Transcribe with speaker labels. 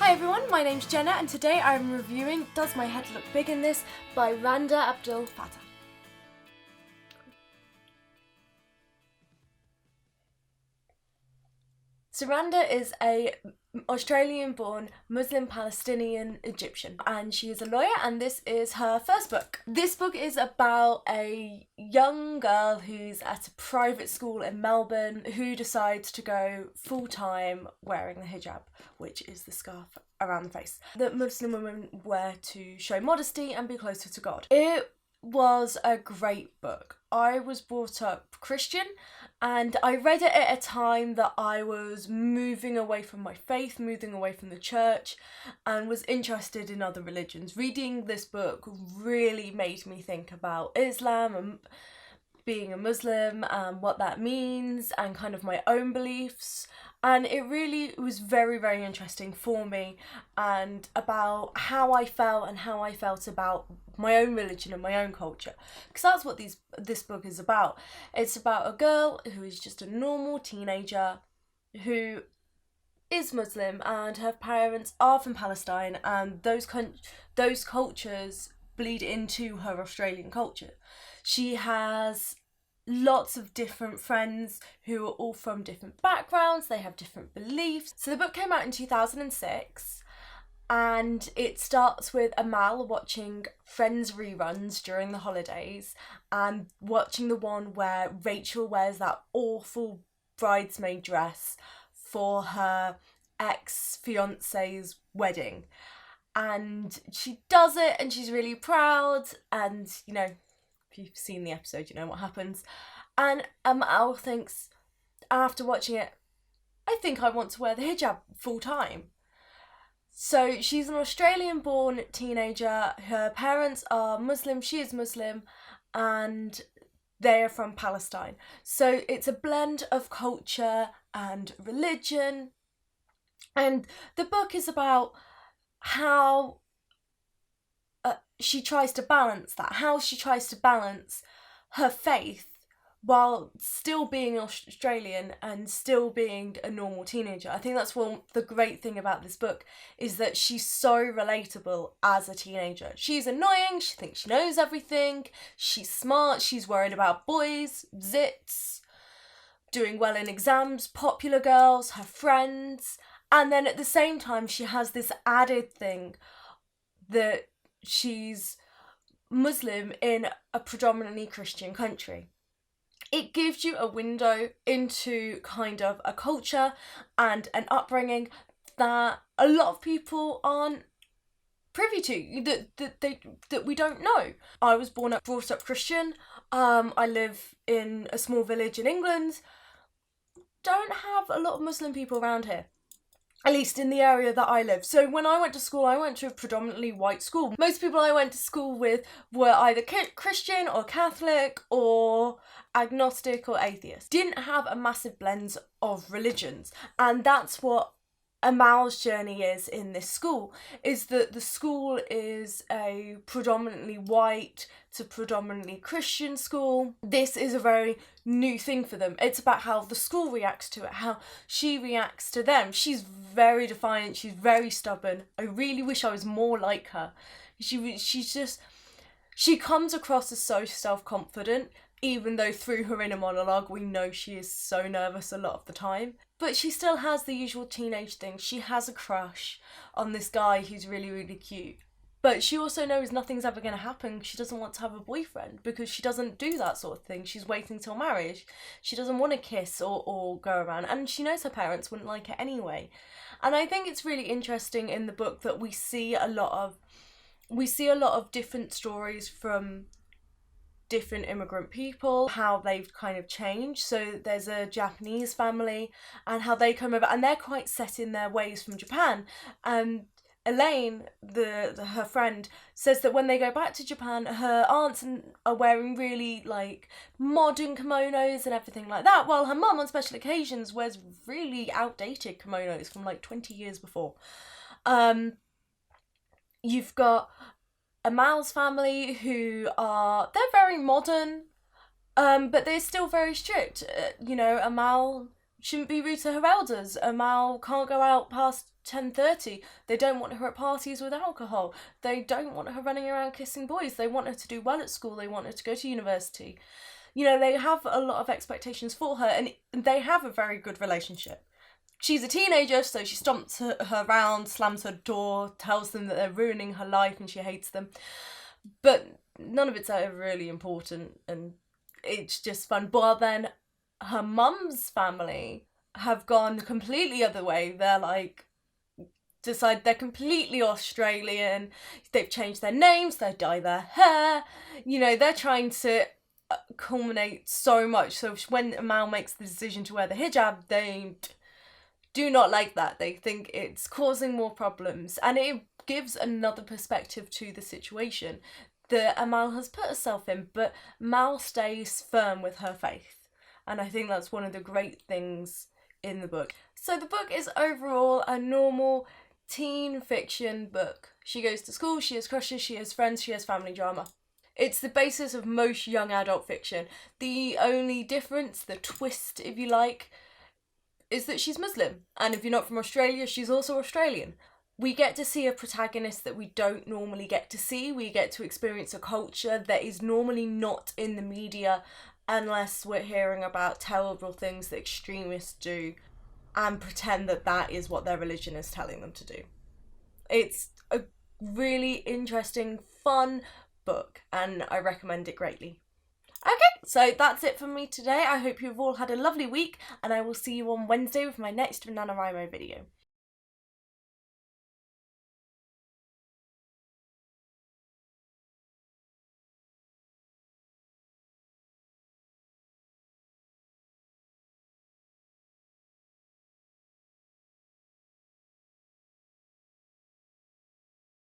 Speaker 1: Hi everyone, my name's Jenna and today I'm reviewing Does My Head Look Big in This by Randa Abdel-Fattah. So Randa is a Australian-born Muslim Palestinian Egyptian and she is a lawyer and this is her first book. This book is about a young girl who's at a private school in Melbourne who decides to go full-time wearing the hijab, which is the scarf around the face that Muslim women wear to show modesty and be closer to God. It was a great book. I was brought up Christian and I read it at a time that I was moving away from my faith, moving away from the church, and was interested in other religions. Reading this book really made me think about Islam and being a Muslim and what that means and kind of my own beliefs. And it really was very, very interesting for me and about how I felt about my own religion and my own culture. Because that's what this book is about. It's about a girl who is just a normal teenager who is Muslim and her parents are from Palestine, and those cultures bleed into her Australian culture. She has lots of different friends who are all from different backgrounds, they have different beliefs. So the book came out in 2006 and it starts with Amal watching Friends reruns during the holidays and watching the one where Rachel wears that awful bridesmaid dress for her ex-fiance's wedding. And she does it and she's really proud, and you know, if you've seen the episode, you know what happens. And Amal thinks, after watching it, I think I want to wear the hijab full time. So she's an Australian-born teenager. Her parents are Muslim, she is Muslim, and they are from Palestine. So it's a blend of culture and religion. And the book is about how she tries to balance that, how she tries to balance her faith while still being Australian and still being a normal teenager. I think that's the great thing about this book, is that she's so relatable as a teenager. She's annoying, she thinks she knows everything, she's smart, she's worried about boys, zits, doing well in exams, popular girls, her friends, and then at the same time she has this added thing that she's Muslim in a predominantly Christian country. It gives you a window into kind of a culture and an upbringing that a lot of people aren't privy to, that we don't know. I was brought up Christian. I live in a small village in England. Don't have a lot of Muslim people around here, at least in the area that I live. So when I went to school, I went to a predominantly white school. Most people I went to school with were either Christian or Catholic or agnostic or atheist. Didn't have a massive blend of religions. And that's what Amal's journey is in this school, is that the school is a predominantly white to predominantly Christian school. This is a very new thing for them. It's about how the school reacts to it, how she reacts to them. She's very defiant, she's very stubborn. I really wish I was more like her. She comes across as so self-confident, even though through her inner monologue we know she is so nervous a lot of the time. But she still has the usual teenage thing. She has a crush on this guy who's really, really cute. But she also knows nothing's ever going to happen. She doesn't want to have a boyfriend because she doesn't do that sort of thing. She's waiting till marriage. She doesn't want to kiss or go around. And she knows her parents wouldn't like it anyway. And I think it's really interesting in the book that we see a lot of different stories from different immigrant people, how they've kind of changed. So there's a Japanese family and how they come over, and they're quite set in their ways from Japan. And Elaine, her friend, says that when they go back to Japan, her aunts are wearing really like modern kimonos and everything like that, while her mum on special occasions wears really outdated kimonos from like 20 years before. You've got Amal's family they're very modern, but they're still very strict. Amal shouldn't be rude to her elders. Amal can't go out past 10:30. They don't want her at parties with alcohol. They don't want her running around kissing boys. They want her to do well at school. They want her to go to university. You know, they have a lot of expectations for her, and they have a very good relationship. She's a teenager, so she stomps her around, slams her door, tells them that they're ruining her life and she hates them. But none of it's ever really important, and it's just fun. But then her mum's family have gone completely other way. They're like, decide they're completely Australian. They've changed their names, they dye their hair. You know, they're trying to culminate so much. So when Amal makes the decision to wear the hijab, they do not like that. They think it's causing more problems, and it gives another perspective to the situation that Amal has put herself in, but Mal stays firm with her faith, and I think that's one of the great things in the book. So the book is overall a normal teen fiction book. She goes to school, she has crushes, she has friends, she has family drama. It's the basis of most young adult fiction. The only difference, the twist if you like, is that she's Muslim, and if you're not from Australia, she's also Australian. We get to see a protagonist that we don't normally get to see. We get to experience a culture that is normally not in the media unless we're hearing about terrible things that extremists do and pretend that that is what their religion is telling them to do. It's a really interesting, fun book, and I recommend it greatly. Okay, so that's it from me today. I hope you've all had a lovely week, and I will see you on Wednesday with my next NaNoWriMo video.